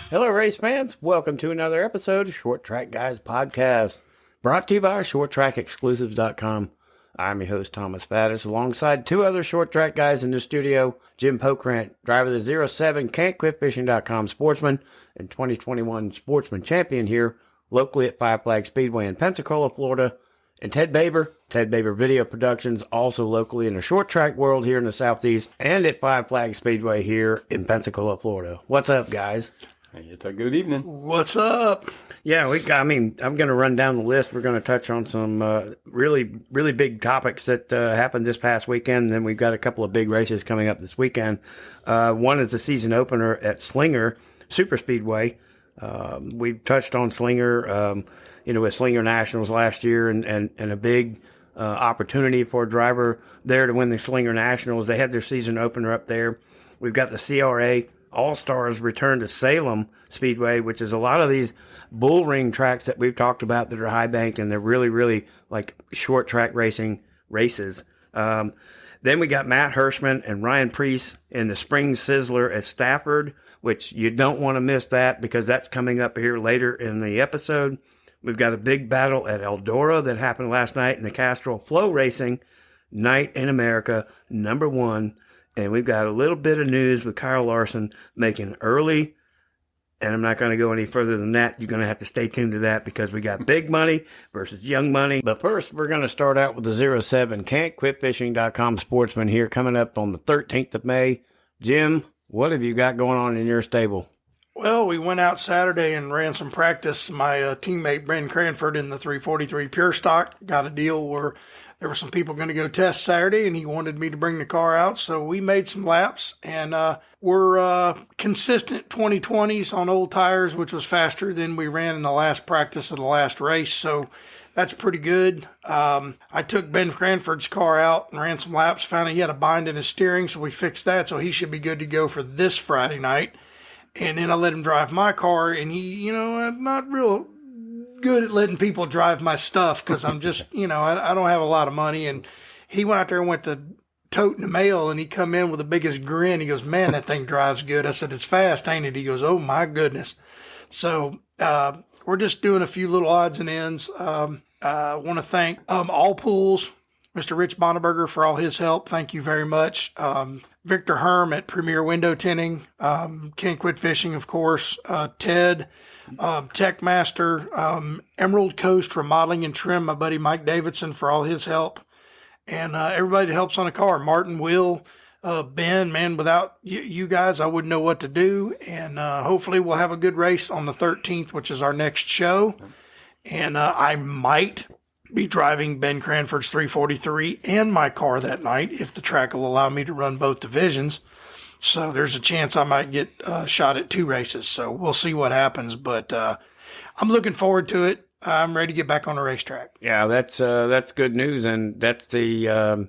Hello, race fans. Welcome to another episode of Short Track Guys Podcast, brought to you by ShortTrackExclusives.com. I'm your host, Thomas Faddis, alongside two other short track guys in the studio, Jim Pokrant, driver of the 07 Can'tQuitFishing.com Sportsman and 2021 Sportsman Champion here locally at Five Flag Speedway in Pensacola, Florida, and Ted Baber Video Productions, also locally in the short track world here in the Southeast and at Five Flag Speedway here in Pensacola, Florida. What's up, guys? Hey, it's a good evening. What's up? Yeah, I'm going to run down the list. We're going to touch on some really big topics that happened this past weekend. And then we've got a couple of big races coming up this weekend. One is the season opener at Slinger Super Speedway. We've touched on Slinger, with Slinger Nationals last year and a big opportunity for a driver there to win the Slinger Nationals. They had their season opener up there. We've got the CRA All-Stars return to Salem Speedway, which is a lot of these bull ring tracks that we've talked about that are high bank, and they're really like short track racing races. Then we got Matt Hirschman and Ryan Preece in the Spring Sizzler at Stafford, which you don't want to miss that because that's coming up here later in the episode. We've got a big battle at Eldora that happened last night in the Castrol Flow Racing Night in America #1. And we've got a little bit of news with Kyle Larson making early. And I'm not going to go any further than that. You're going to have to stay tuned to that because we got big money versus young money. But first, we're going to start out with the 07 Can'tQuitFishing.com Sportsman here coming up on the 13th of May. Jim, what have you got going on in your stable? Well, we went out Saturday and ran some practice. My teammate, Ben Cranford, in the 343 Pure Stock, got a deal where there were some people going to go test Saturday, and he wanted me to bring the car out. So we made some laps, and we're consistent 2020s on old tires, which was faster than we ran in the last practice of the last race. So that's pretty good. I took Ben Cranford's car out and ran some laps, found he had a bind in his steering, so we fixed that. So he should be good to go for this Friday night. And then I let him drive my car, and he, I'm not real good at letting people drive my stuff because I'm just, I don't have a lot of money. And he went out there and went to toting the mail, and he come in with the biggest grin. He goes, "Man, that thing drives good." I said, "It's fast, ain't it?" He goes, "Oh my goodness." So we're just doing a few little odds and ends. I want to thank All Pools, Mr. Rich Bonneberger, for all his help. Thank you very much. Victor Herm at Premier Window Tinting, Can't Quit Fishing, of course, Ted, Tech Master, Emerald Coast Remodeling and Trim, my buddy Mike Davidson, for all his help, and everybody that helps on the car, Martin, Will, Ben, man, without you guys, I wouldn't know what to do, and hopefully we'll have a good race on the 13th, which is our next show, and I might be driving Ben Cranford's 343 and my car that night if the track will allow me to run both divisions. So there's a chance I might get shot at 2 races. So we'll see what happens. But I'm looking forward to it. I'm ready to get back on the racetrack. Yeah, that's good news. And that's the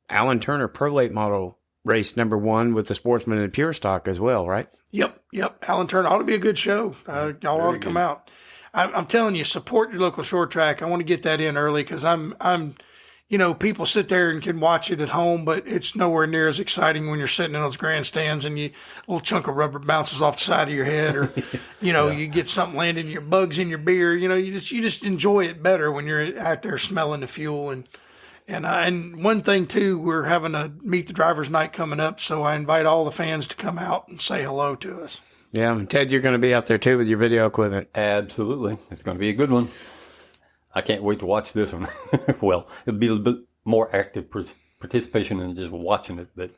Alan Turner Pro Late Model race #1 with the Sportsman and Pure Stock as well, right? Yep. Alan Turner ought to be a good show. Y'all ought to come out. I'm telling you, support your local short track. I want to get that in early because I'm people sit there and can watch it at home, but it's nowhere near as exciting when you're sitting in those grandstands and a little chunk of rubber bounces off the side of your head, or you get something landing, your bugs in your beer. You just enjoy it better when you're out there smelling the fuel. And one thing too, we're having a Meet the Drivers night coming up, so I invite all the fans to come out and say hello to us. Yeah, and Ted, you're going to be out there too with your video equipment. Absolutely. It's going to be a good one. I can't wait to watch this one. Well, it'll be a little bit more active participation than just watching it, but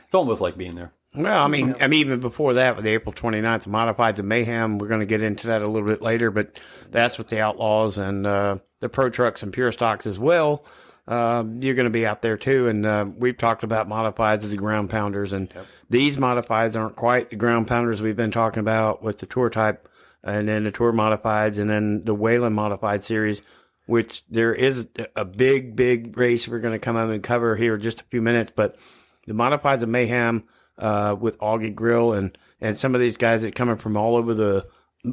it's almost like being there. Well, I mean, even before that, with the April 29th, the Modifieds of Mayhem, we're going to get into that a little bit later, but that's with the Outlaws and the Pro Trucks and Pure Stocks as well. You're going to be out there too, and we've talked about Modifieds as the ground pounders, and these Modifieds aren't quite the ground pounders we've been talking about with the Tour Type, and then the Tour Modifieds, and then the Whelen Modified Series, which there is a big race we're going to come up and cover here in just a few minutes, but the Modifieds of Mayhem with Augie Grill and some of these guys that coming from all over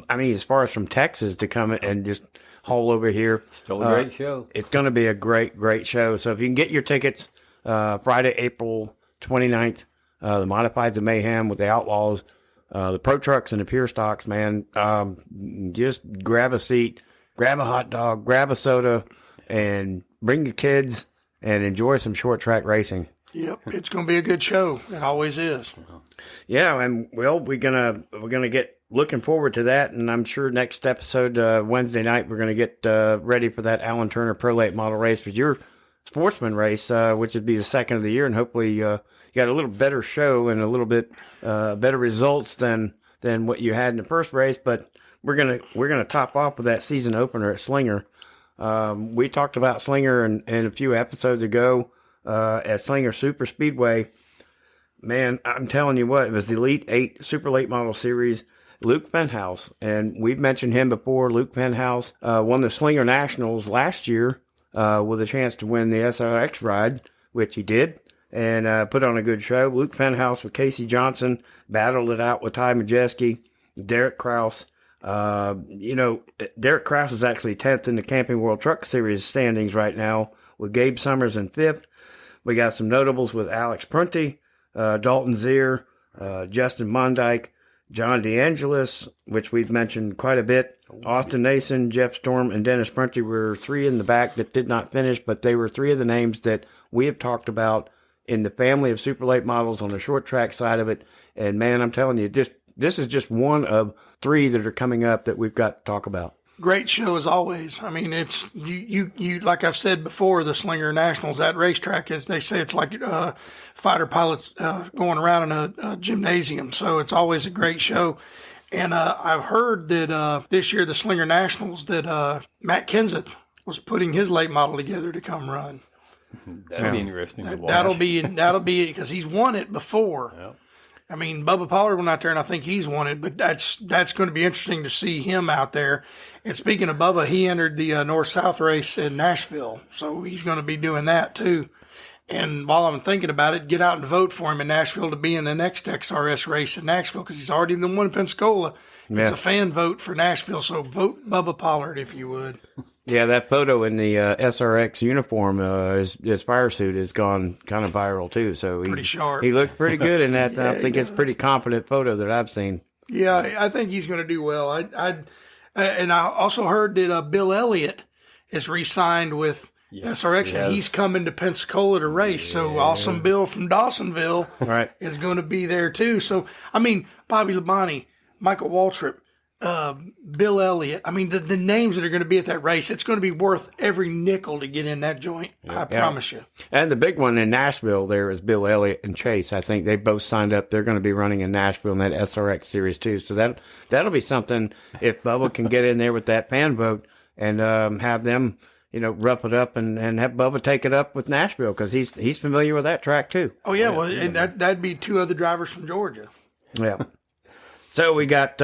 as far as from Texas to come and just haul over here. Still a great show. It's going to be a great show. So if you can get your tickets, Friday, April 29th, the Modifieds of Mayhem with the Outlaws, The Pro Trucks and the Pure Stocks, man, just grab a seat, grab a hot dog, grab a soda, and bring your kids and enjoy some short track racing. Yep, it's going to be a good show. It always is. Yeah, and well, we're gonna get looking forward to that, and I'm sure next episode Wednesday night we're gonna get ready for that Alan Turner Pro Late Model race for your sportsman race, which would be the second of the year, and hopefully you got a little better show and a little bit better results than what you had in the first race. But we're gonna top off with that season opener at Slinger. We talked about Slinger in a few episodes ago at Slinger Super Speedway. Man, I'm telling you what, it was the Elite 8 Super Late Model Series. Luke Fenhouse, and we've mentioned him before. Luke Fenhouse won the Slinger Nationals last year with a chance to win the SRX ride, which he did, and put on a good show. Luke Fenhouse with Casey Johnson battled it out with Ty Majeski, Derek Kraus. Derek Kraus is actually 10th in the Camping World Truck Series standings right now, with Gabe Summers in 5th. We got some notables with Alex Prunty, Dalton Zier, Justin Mondyke, John DeAngelis, which we've mentioned quite a bit. Austin Nason, Jeff Storm, and Dennis Prunty were 3 in the back that did not finish, but they were 3 of the names that we have talked about in the family of super late models on the short track side of it. And man, I'm telling you, this is just one of 3 that are coming up that we've got to talk about. Great show as always. I mean, it's you like I've said before, the Slinger Nationals, that racetrack is, they say it's like fighter pilots going around in a gymnasium. So it's always a great show. And I've heard that this year the Slinger Nationals that Matt Kenseth was putting his late model together to come run. That'll be interesting to watch. That'll be because he's won it before. Yep. I mean, Bubba Pollard went out there, and I think he's won it, but that's going to be interesting to see him out there. And speaking of Bubba, he entered the North-South race in Nashville, so he's going to be doing that too. And while I'm thinking about it, get out and vote for him in Nashville to be in the next XRS race in Nashville, because he's already the one in Pensacola. Yeah. It's a fan vote for Nashville, so vote Bubba Pollard if you would. Yeah, that photo in the SRX uniform, his fire suit has gone kind of viral too. So Pretty sharp. He looked pretty good in that. Yeah, I think it's a pretty confident photo that I've seen. Yeah, I think he's going to do well. And I also heard that Bill Elliott is re-signed with SRX, and he's coming to Pensacola to race. So Awesome Bill from Dawsonville is going to be there too. So, I mean, Bobby Labonte, Michael Waltrip, Bill Elliott. I mean, the names that are going to be at that race, it's going to be worth every nickel to get in that joint. I promise you. And the big one in Nashville there is Bill Elliott and Chase. I think they both signed up. They're going to be running in Nashville in that SRX series too. So that'll be something if Bubba can get in there with that fan vote and have them, rough it up and have Bubba take it up with Nashville, because he's familiar with that track too. Oh yeah, well, and that'd be 2 other drivers from Georgia. Yeah. So we got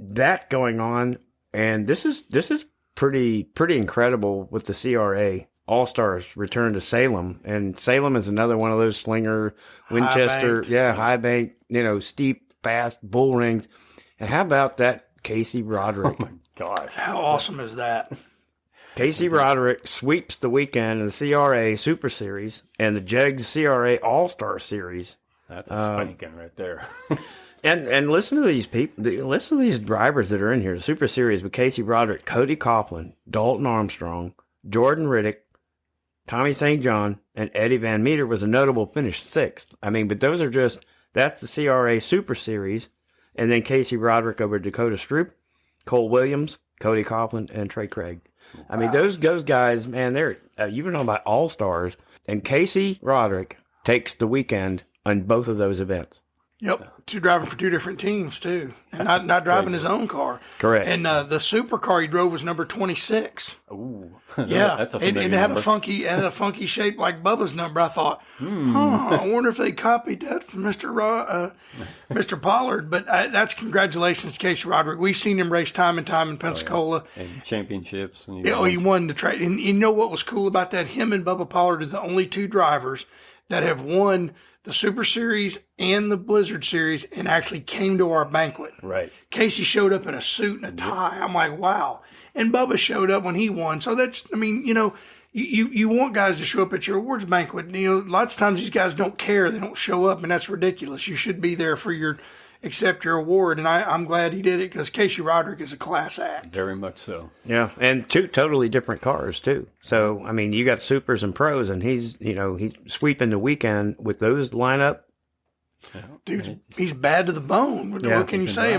that going on, and this is pretty incredible with the CRA All-Stars return to Salem. And Salem is another one of those Slinger, Winchester, high bank, steep, fast bull rings. And how about that Casey Roderick? Oh my gosh. How awesome is that? Casey Roderick sweeps the weekend in the CRA Super Series and the Jegs CRA All-Star Series. That's a spanking right there. And listen to these people. Listen to these drivers that are in here. The Super Series with Casey Roderick, Cody Coughlin, Dalton Armstrong, Jordan Riddick, Tommy St. John, and Eddie Van Meter was a notable finish 6th. I mean, but that's the CRA Super Series. And then Casey Roderick over Dakota Stroop, Cole Williams, Cody Coughlin, and Trey Craig. Wow. I mean, those guys, man, they're, you know about all-stars. And Casey Roderick takes the weekend on both of those events. Yep, driving for 2 different teams too, and not driving his own car. Correct. And the supercar he drove was number 26. Ooh, yeah, that's a and it had a funky shape like Bubba's number. I thought, I wonder if they copied that from Mr. Pollard. But that's congratulations, Casey Roderick. We've seen him race time and time in Pensacola and championships. And he won the track. And you know what was cool about that? Him and Bubba Pollard are the only 2 drivers that have won the Super Series and the Blizzard Series and actually came to our banquet. Right. Casey showed up in a suit and a tie. I'm like, wow. And Bubba showed up when he won. So that's, I mean, you want guys to show up at your awards banquet. Lots of times these guys don't care. They don't show up, and that's ridiculous. You should be there for your accept your award. And I'm glad he did it because Casey Roderick is a class act. Very much so. Yeah, and two totally different cars too. So I mean, you got supers and pros, and he's sweeping the weekend with those lineup. Dude, he's bad to the bone. Yeah, what can you say? I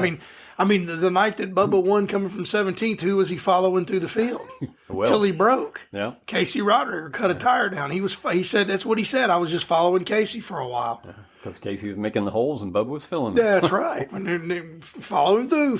mean, the night that Bubba won coming from 17th, who was he following through the field till he broke? Yeah, Casey Roderick cut a tire down. He said that's what he said. I was just following Casey for a while. because Casey was making the holes and Bubba was filling them. That's right. Following through.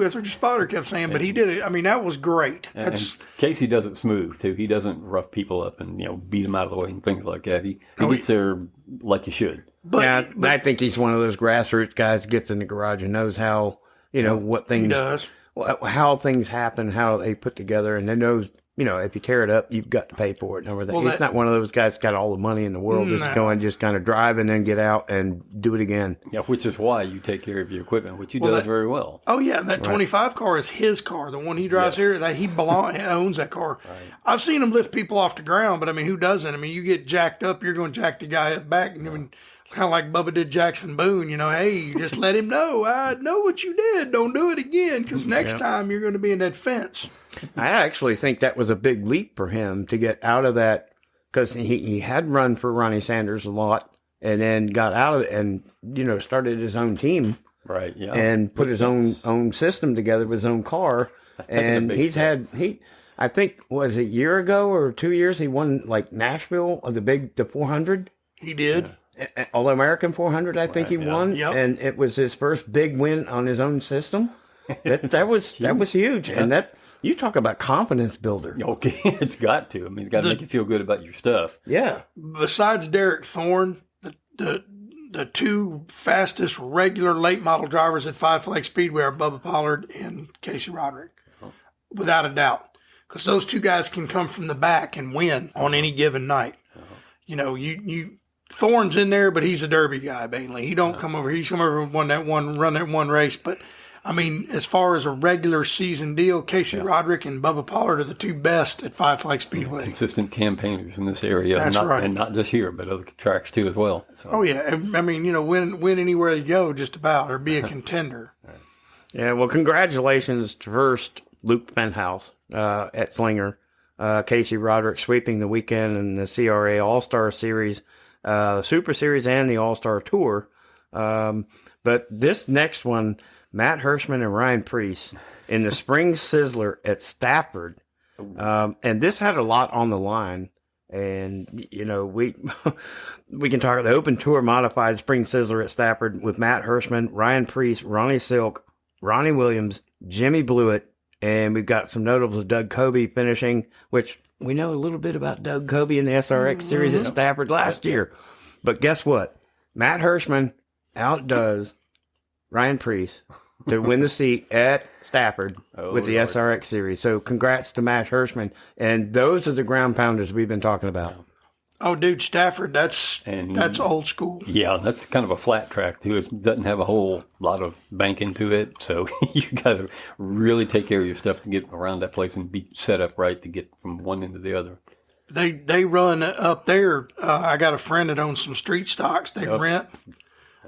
That's what your spotter kept saying. But he did it. I mean, that was great. And Casey does it smooth too. He doesn't rough people up and beat them out of the way and things like that. He gets there like you should. But I think he's one of those grassroots guys, gets in the garage and knows how, what things, he does. How things happen, how they put together, and then knows, if you tear it up, you've got to pay for it and everything. He's not one of those guys that's got all the money in the world just to go and just kind of drive and then get out and do it again. Yeah, which is why you take care of your equipment, which he does very well. Oh, yeah, that 25 car is his car. The one he drives here, that he owns that car. Right. I've seen him lift people off the ground, but, who doesn't? You get jacked up, you're going to jack the guy up back. And kind of like Bubba did Jackson Boone, hey, just let him know. I know what you did. Don't do it again, because next time you're going to be in that fence. I actually think that was a big leap for him to get out of that, because he had run for Ronnie Sanders a lot and then got out of it and, started his own team. Right, yeah. And put his own system together with his own car. And I think, was it a year ago or 2 years, he won like Nashville, the 400? He did. Yeah. All-American 400, I think he won, and it was his first big win on his own system. That was huge, and that, you talk about confidence builder. Okay, it's got to. It's got to make you feel good about your stuff. Yeah. Besides Derek Thorne, the two fastest regular late model drivers at Five Flag Speedway are Bubba Pollard and Casey Roderick, without a doubt, because those two guys can come from the back and win on any given night. Thorne's in there, but he's a Derby guy, mainly. He don't come over. He's come over and run that one race. But, as far as a regular season deal, Casey Roderick and Bubba Pollard are the two best at Five Flag Speedway. Consistent campaigners in this area. That's right. And not just here, but other tracks too as well. So. Oh, yeah. Win anywhere you go, just about, or be a contender. Yeah, well, congratulations to first Luke Penthouse at Slinger. Casey Roderick sweeping the weekend in the CRA All-Star Series. The Super Series and the All-Star Tour. But this next one, Matt Hirschman and Ryan Preece in the Spring Sizzler at Stafford. And this had a lot on the line. And, we can talk about the Open Tour Modified Spring Sizzler at Stafford with Matt Hirschman, Ryan Preece, Ronnie Silk, Ronnie Williams, Jimmy Blewett, and we've got some notables of Doug Coby finishing, which we know a little bit about Doug Coby in the SRX series at Stafford last year. But guess what? Matt Hirschman outdoes Ryan Preece to win the seat at Stafford with the SRX series. So congrats to Matt Hirschman. And those are the ground pounders we've been talking about. Oh, dude, Stafford, that's old school. Yeah, that's kind of a flat track, too. It doesn't have a whole lot of banking to it, so you got to really take care of your stuff to get around that place and be set up right to get from one end to the other. They run up there. I got a friend that owns some street stocks. They rent.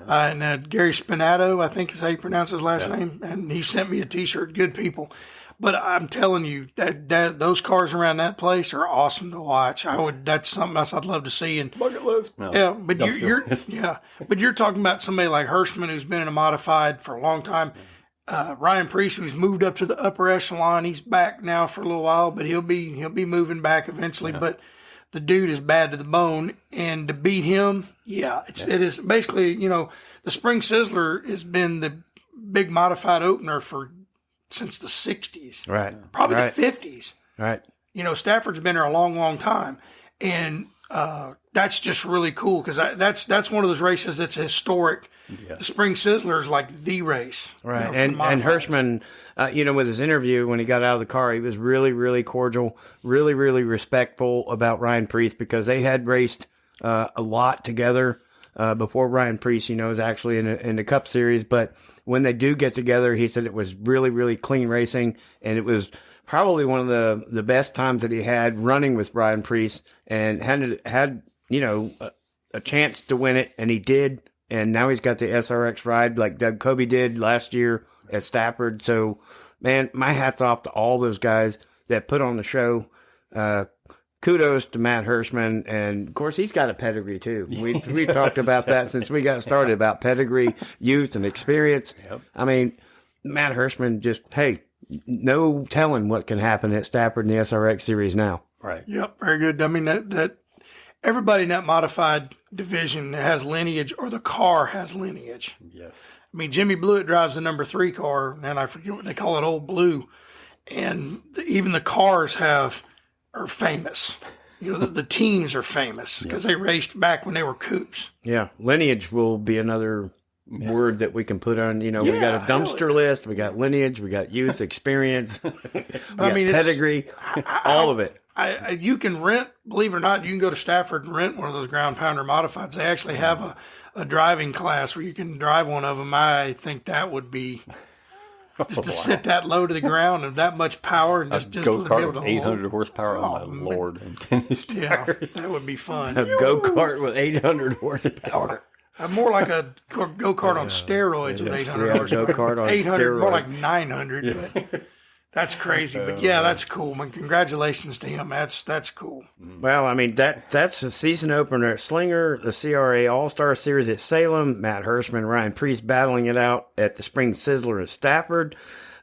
And Gary Spinato, I think is how you pronounce his last name, and he sent me a T-shirt. Good people. But I'm telling you that those cars around that place are awesome to watch. That's something else I'd love to see. And bucket list. No, yeah, but you're talking about somebody like Hirschman who's been in a modified for a long time. Ryan Preece, who's moved up to the upper echelon, he's back now for a little while, but he'll be moving back eventually. Yeah. But the dude is bad to the bone, and to beat him, it is basically the Spring Sizzler has been the big modified opener since the 60s. Right. Probably the 50s. Right. Stafford's been there a long, long time. And that's just really cool because that's one of those races that's historic. Yeah. The Spring Sizzler is like the race. Right. And Hirschman, with his interview when he got out of the car, he was really, really cordial, really, really respectful about Ryan Preece because they had raced a lot together before Ryan Preece, is actually in the Cup Series. But when they do get together, he said it was really, really clean racing, and it was probably one of the best times that he had running with Ryan Preece, and had a chance to win it, and he did. and now he's got the SRX ride like Doug Kobe did last year at Stafford. So, man, my hat's off to all those guys that put on the show. Kudos to Matt Hirschman, and of course he's got a pedigree too. We talked about that since we got started, about pedigree, youth, and experience. Yep. I mean, Matt Hirschman no telling what can happen at Stafford in the SRX series now. Right. Yep, very good. I mean, that everybody in that modified division has lineage, or the car has lineage. Yes. I mean, Jimmy Blewett drives the number 3 car, and I forget what they call it, Old Blue, and even the cars are famous. You know, the teams are famous because they raced back when they were coupes. Yeah, lineage will be another word that we can put on. You know, we got a dumpster list, we got lineage, we got youth, experience, I mean, pedigree, all of it. You can rent, believe it or not, you can go to Stafford and rent one of those ground pounder modifieds. They actually have a driving class where you can drive one of them. I think that would be just to sit that low to the ground and that much power and just go be kart able to with 800 hold. horsepower. Oh my lord! And finished tires. That would be fun. A go-kart with 800 horsepower. More like a go-kart on steroids with 800 horsepower. Go-kart on 800, more steroids. like 900. But that's crazy. But yeah, that's cool. Man, congratulations to him. That's cool. Well, I mean, that's a season opener at Slinger, the CRA All-Star Series at Salem, Matt Hirschman, Ryan Priest battling it out at the Spring Sizzler at Stafford.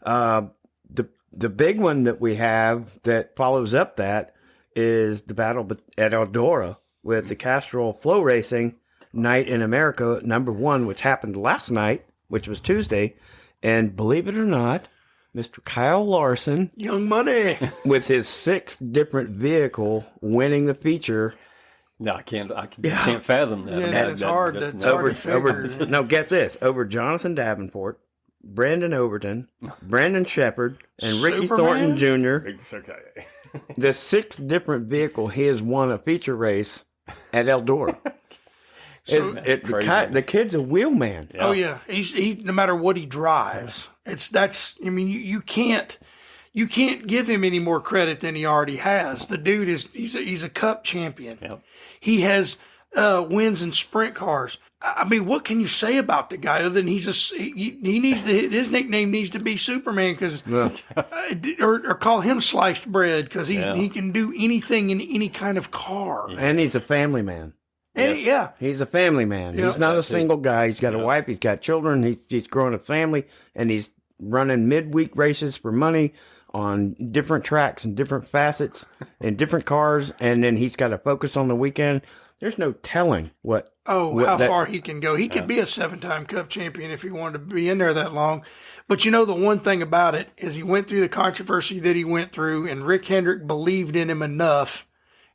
The big one that we have that follows up that is the battle at Eldora with the Castrol Flow Racing Night in America #1, which happened last night, which was Tuesday. And believe it or not, Mr. Kyle Larson, Young Money. with his 6th different vehicle, winning the feature. No, I can't fathom that. Yeah, it's hard to figure. No, get this, over Jonathan Davenport, Brandon Overton, Brandon Shepard, and Ricky Superman? Thornton Jr. It's okay. The 6th different vehicle he has won a feature race at Eldora. The kid's a wheelman. Yeah. Oh yeah, he no matter what he drives, I mean, you can't give him any more credit than he already has. The dude he's a cup champion. Yep. He has wins in sprint cars. I mean, what can you say about the guy other than he needs his nickname needs to be Superman or call him Sliced Bread because he can do anything in any kind of car. And he's a family man. And He's a family man. Yep. He's not a single guy. He's got a wife. He's got children. He's growing a family, and he's running midweek races for money on different tracks and different facets and different cars. And then he's got to focus on the weekend. There's no telling how far he can go. He could be a 7-time Cup champion if he wanted to be in there that long. But you know, the one thing about it is he went through the controversy that he went through, and Rick Hendrick believed in him enough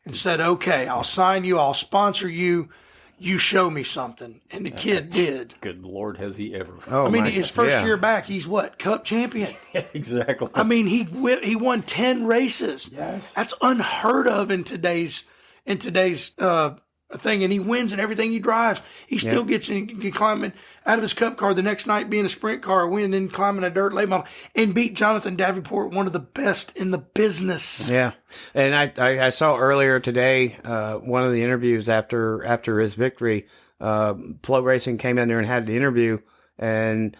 and said, okay, I'll sign you, I'll sponsor you, you show me something. And the kid did. Good Lord, has he ever. Oh, I mean, his first year back, he's what, Cup champion? Exactly. I mean, he won 10 races. Yes. That's unheard of in today's thing, and he wins in everything he drives. He still gets in climbing out of his cup car the next night, being a sprint car, winning, climbing a dirt late model, and beat Jonathan Davenport, one of the best in the business. Yeah, and I saw earlier today one of the interviews after his victory. Flow Racing came in there and had the interview, and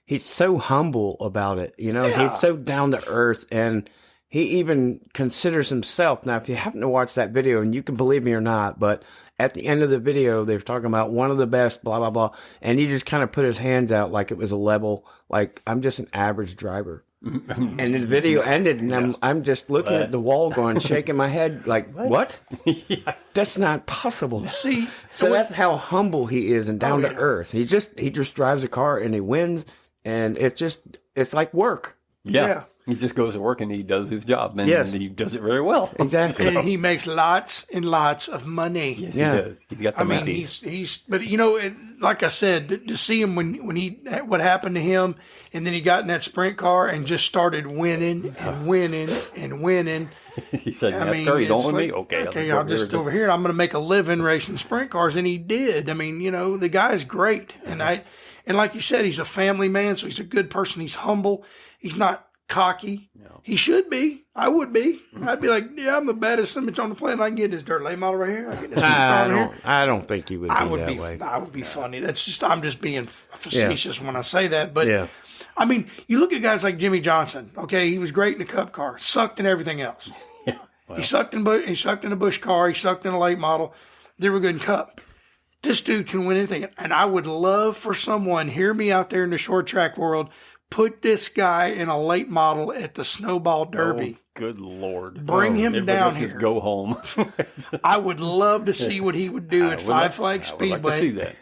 he's so humble about it. You know, he's so down to earth, and he even considers himself. Now, if you happen to watch that video, and you can believe me or not, but at the end of the video, they were talking about one of the best, blah, blah, blah. And he just kind of put his hands out like it was a level, like, I'm just an average driver. And the video ended, and I'm just looking at the wall going, shaking my head, like, what? That's not possible. See, So that's how humble he is and down to earth. He just drives a car, and he wins, and it's like work. Yeah. He just goes to work and he does his job, and he does it very well. Exactly. And he makes lots and lots of money. Yes, he does. He's got the money. But you know, like I said, to see him what happened to him, and then he got in that sprint car and just started winning and winning and winning. He said, NASCAR, you don't want me? Okay, I'll just go over here. I'm going to make a living racing sprint cars, and he did. I mean, you know, the guy's great, and like you said, he's a family man, so he's a good person. He's humble. He's not cocky. No. He should be. I would be. I'd be like, yeah, I'm the baddest image on the planet. I can get this dirt late model right here. I can get this car right here. I don't think he would be I would that be. way. I would be funny. I'm just being facetious when I say that. But I mean, you look at guys like Jimmy Johnson. Okay, he was great in the Cup car, sucked in everything else. Yeah. Well, He sucked in a Busch car. He sucked in a late model. They were good in Cup. This dude can win anything, and I would love for someone, hear me out there in the short track world, put this guy in a late model at the Snowball Derby. oh, good Lord. Bring him Everybody down else just here. go home. I would love to see what he would do at Five Flag I would like to see Speedway that.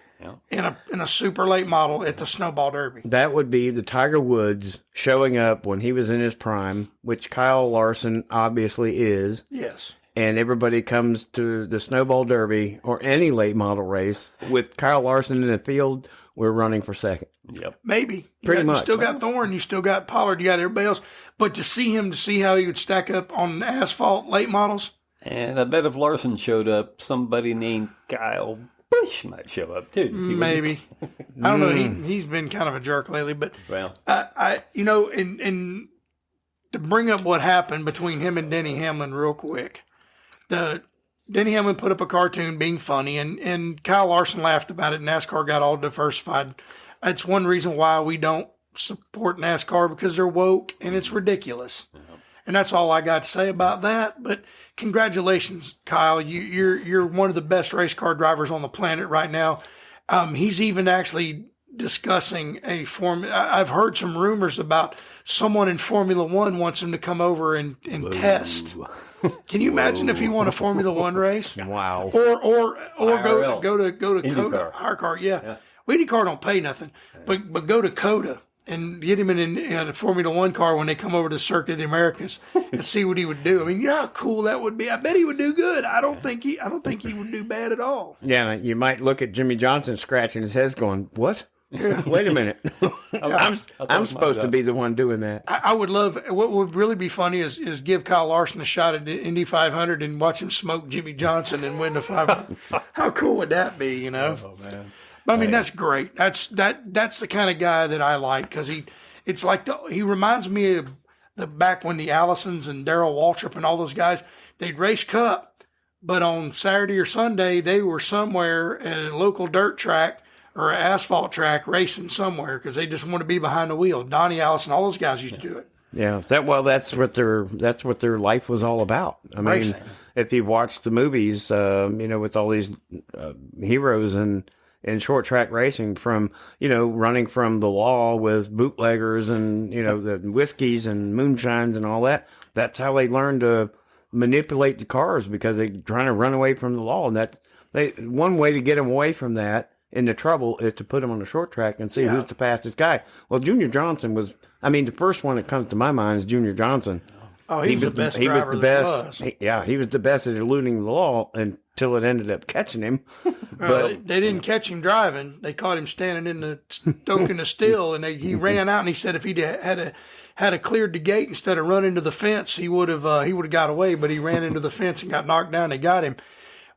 Yeah. in a super late model at the Snowball Derby. That would be the Tiger Woods showing up when he was in his prime, which Kyle Larson obviously is. Yes. And everybody comes to the Snowball Derby or any late model race with Kyle Larson in the field. We're running for second. Yep. Maybe. Pretty much. You still got Thorne, you still got Pollard, you got everybody else. But to see how he would stack up on asphalt late models, And I bet if Larson showed up, somebody named Kyle Busch might show up too. To see what maybe. I don't know. He's been kind of a jerk lately, but Well, and to bring up what happened between him and Denny Hamlin real quick. Denny Hamlin put up a cartoon being funny, and Kyle Larson laughed about it. NASCAR got all diversified. That's one reason why we don't support NASCAR, because they're woke and it's ridiculous. And that's all I got to say about that. But congratulations, Kyle. You're one of the best race car drivers on the planet right now. He's even actually discussing a I've heard some rumors about someone in Formula One wants him to come over and test. Can you imagine if he won a Formula One race? Wow. Or IRL. go to IndyCar. Coda, our car, yeah. Well, IndyCar don't pay nothing, but go to Coda and get him in a Formula One car when they come over to Circuit of the Americas and see what he would do. I mean, you know how cool that would be. I bet he would do good. I don't think he would do bad at all. Yeah, you might look at Jimmy Johnson scratching his head going, what? Wait a minute. I'm supposed to be the one doing that. I would love, what would really be funny is give Kyle Larson a shot at the Indy 500 and watch him smoke Jimmy Johnson and win the 500. How cool would that be, you know? oh man. But, I mean, that's great. That's the kind of guy that I like, because he reminds me of the back when the Allisons and Darrell Waltrip and all those guys, they'd race Cup, but on Saturday or Sunday they were somewhere at a local dirt track or an asphalt track racing somewhere because they just want to be behind the wheel. Donnie Allison, all those guys used to do it. Yeah, that's what their life was all about. I mean, Racing. if you watch the movies, with all these heroes in short track racing, from running from the law with bootleggers and the whiskeys and moonshines and all that. That's how they learned to manipulate the cars, because they're trying to run away from the law. And one way to get them away from that into trouble is to put them on the short track and see who's the fastest guy. Well, Junior Johnson was. I mean, the first one that comes to my mind is Junior Johnson. Oh, he was the best driver there was. He was the best at eluding the law until it ended up catching him. But they didn't catch him driving. They caught him standing in the stoking the still, and he ran out. And he said if he'd had cleared the gate instead of running to the fence, he would have got away. But he ran into the fence and got knocked down. They got him.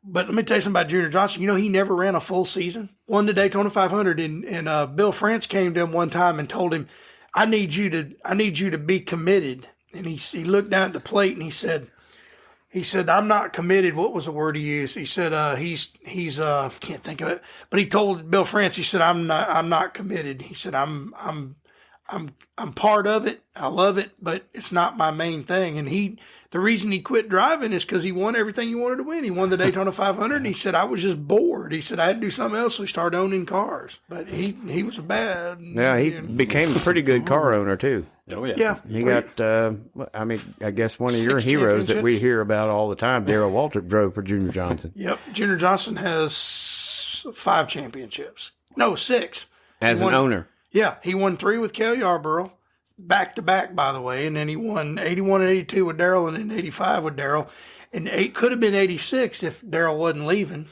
But let me tell you something about Junior Johnson. He never ran a full season. Won the Daytona 500, and Bill France came to him one time and told him, I need you to be committed. And he looked down at the plate and he said, I'm not committed. What was the word he used? He said, he's can't think of it, but he told Bill France, he said, I'm not committed. He said, I'm part of it. I love it, but it's not my main thing. And the reason he quit driving is because he won everything he wanted to win. He won the Daytona 500, and he said, I was just bored. He said, I had to do something else, so he started owning cars. But he was bad. Yeah, he became a pretty good car owner, too. Oh, yeah. Yeah. He got, I guess one of your 6 heroes that we championships. hear about all the time, Darrell Waltrip, drove for Junior Johnson. Yep. Junior Johnson has 5 championships. No, 6. As an owner. Yeah, he won 3 with Cale Yarborough, back to back, by the way, and then he won 81 and 82 with Darrell, and then 85 with Darrell, and could have been 86 if Darrell wasn't leaving.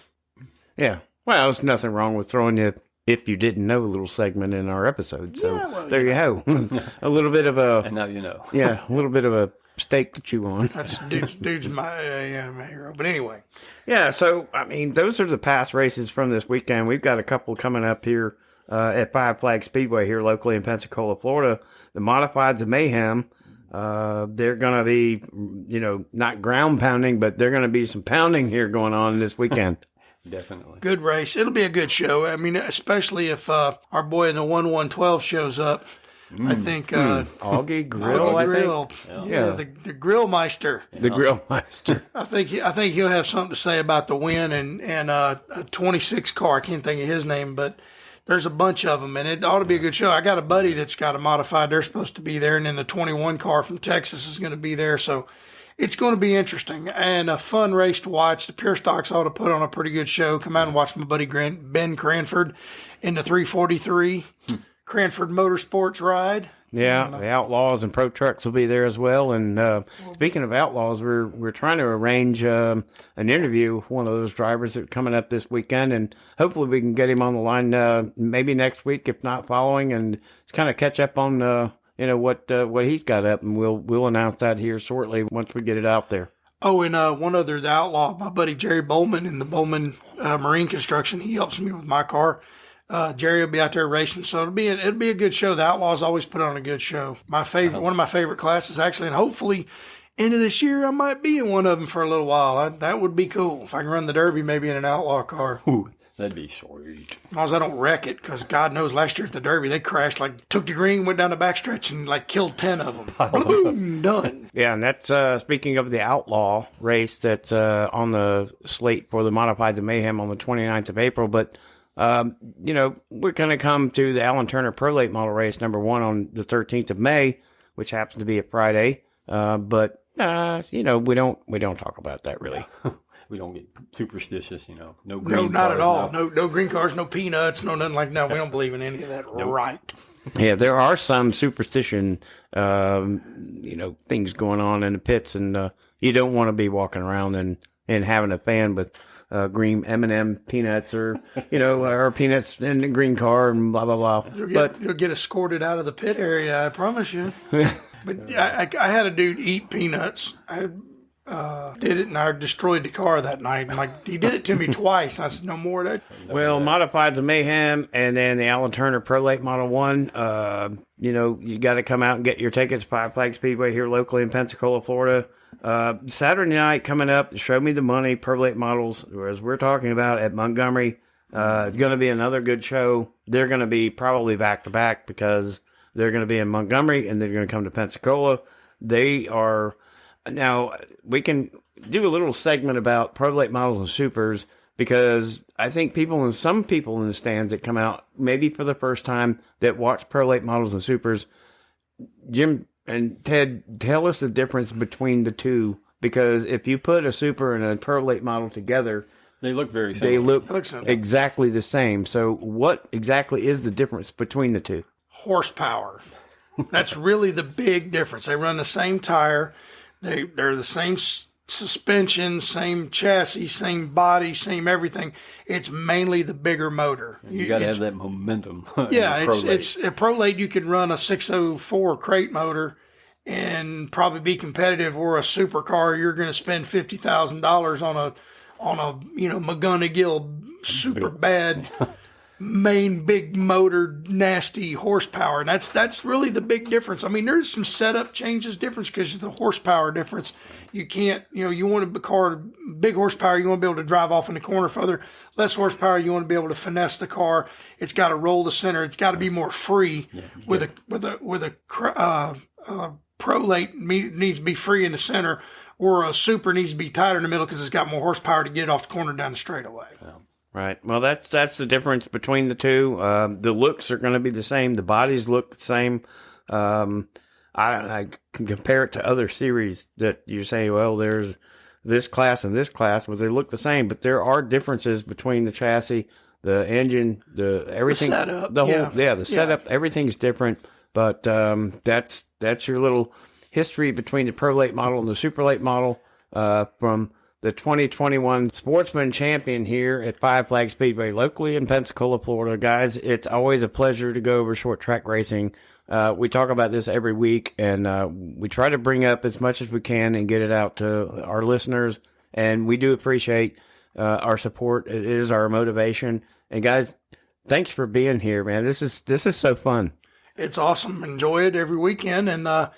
Yeah. Well, there's nothing wrong with throwing you, if you didn't know, a little segment in our episode. So Yeah, well, there you go. A little bit of a, And now you know. a little bit of a steak to chew on. That's dude's my hero. But anyway, Yeah, so, I mean, those are the past races from this weekend. We've got a couple coming up here at Five Flag Speedway here locally in Pensacola, Florida. The Modifieds of Mayhem. They're going to be, not ground pounding, but they're going to be some pounding here going on this weekend. Definitely. Good race. It'll be a good show. I mean, especially if our boy in the 1-1-12 shows up. I think Augie Grill, Augie Grill. I think. Yeah, the Grill Meister. The Grill Meister. I think he'll have something to say about the win and a 26 car. I can't think of his name, but there's a bunch of them, and it ought to be a good show. I got a buddy that's got a modified. They're supposed to be there, and then the 21 car from Texas is going to be there. So it's going to be interesting and a fun race to watch. The Pure Stocks ought to put on a pretty good show. Come out and watch my buddy Ben Cranford in the 343 Cranford Motorsports ride. Yeah, the Outlaws and Pro Trucks will be there as well. And speaking of Outlaws, we're trying to arrange an interview with one of those drivers that's coming up this weekend, and hopefully we can get him on the line maybe next week, if not following, and kind of catch up on what he's got up, and we'll announce that here shortly once we get it out there. Oh, and one other, the Outlaw, my buddy Jerry Bowman in the Bowman Marine Construction. He helps me with my car. Jerry will be out there racing, so it'll be a good show. The Outlaws always put on a good show. One of my favorite classes, actually, and hopefully, end of this year, I might be in one of them for a little while. That would be cool if I can run the Derby, maybe in an Outlaw car. Ooh, that'd be sweet. As long as I don't wreck it, because God knows, last year at the Derby they crashed, took the green, went down the backstretch, and killed 10 of them. Boom, done. Yeah, and that's speaking of the Outlaw race that's on the slate for the Modifieds of Mayhem on the 29th of April, but. We're going to come to the Alan Turner Pro Late Model Race number 1 on the 13th of May, which happens to be a Friday. But we don't talk about that really. We don't get superstitious, No green No, not cars, at all. No green cars, no peanuts, no nothing like that. We don't believe in any of that. Nope. Right. Yeah, there are some superstition, things going on in the pits, and you don't want to be walking around and having a fan with green M&M peanuts or peanuts in the green car and blah, blah, blah. You'll get escorted out of the pit area, I promise you. But I had a dude eat peanuts. I did it, and I destroyed the car that night. He did it to me twice. I said, no more of that. Well, Modifieds of Mayhem and then the Alan Turner Pro Late Model 1, you got to come out and get your tickets, Five Flag Speedway here locally in Pensacola, Florida. Saturday night coming up, Show Me the Money, Pro Late Models, as we're talking about at Montgomery. It's going to be another good show. They're going to be probably back-to-back because they're going to be in Montgomery and they're going to come to Pensacola. They are... Now, we can do a little segment about Pro Late Models and Supers because I think some people in the stands that come out maybe for the first time that watch Pro Late Models and Supers, Jim and Ted, tell us the difference between the two, because if you put a Super and a Pro Late Model together, they look very similar. They look exactly the same. So what exactly is the difference between the two? Horsepower. That's really the big difference. They run the same tire. They're the same suspension, same chassis, same body, same everything. It's mainly the bigger motor. You got to have that momentum. Yeah, it's a Pro Late. You can run a 604 crate motor and probably be competitive. Or a supercar, you're going to spend $50,000 on a McGonagall super bad main big motor, nasty horsepower. And that's really the big difference. I mean, there's some setup changes difference because of the horsepower difference. You can't, you want a car, big horsepower, you want to be able to drive off in the corner further. Less horsepower, you want to be able to finesse the car. It's got to roll the center. It's got to be more free. With a Pro Late needs to be free in the center, or a Super needs to be tighter in the middle because it's got more horsepower to get it off the corner down the straightaway. Yeah. Right. Well, that's the difference between the two. The looks are going to be the same. The bodies look the same. I can compare it to other series that you say, well, there's this class and this class, but they look the same. But there are differences between the chassis, the engine, everything, the setup. Everything's different. But that's your little history between the Pro Late Model and the Super Late Model from the 2021 Sportsman Champion here at Five Flag Speedway locally in Pensacola, Florida. Guys, it's always a pleasure to go over short track racing. We talk about this every week, and we try to bring up as much as we can and get it out to our listeners, and we do appreciate our support. It is our motivation. And guys, thanks for being here, man. This is so fun. It's awesome. Enjoy it every weekend, and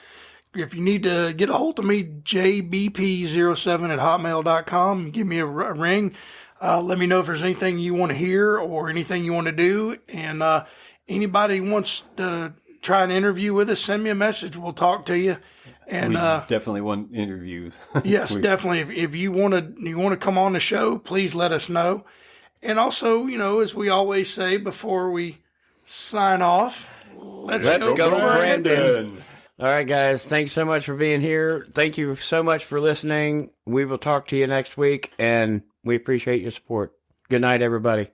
if you need to get a hold of me, jbp07@hotmail.com. Give me a ring. Let me know if there's anything you want to hear or anything you want to do. And anybody wants to try an interview with us, send me a message. We'll talk to you. And we definitely want interviews. Yes, definitely. If you want to come on the show, please let us know. And also, as we always say before we sign off, let's go Brandon. All right, guys. Thanks so much for being here. Thank you so much for listening. We will talk to you next week, and we appreciate your support. Good night, everybody.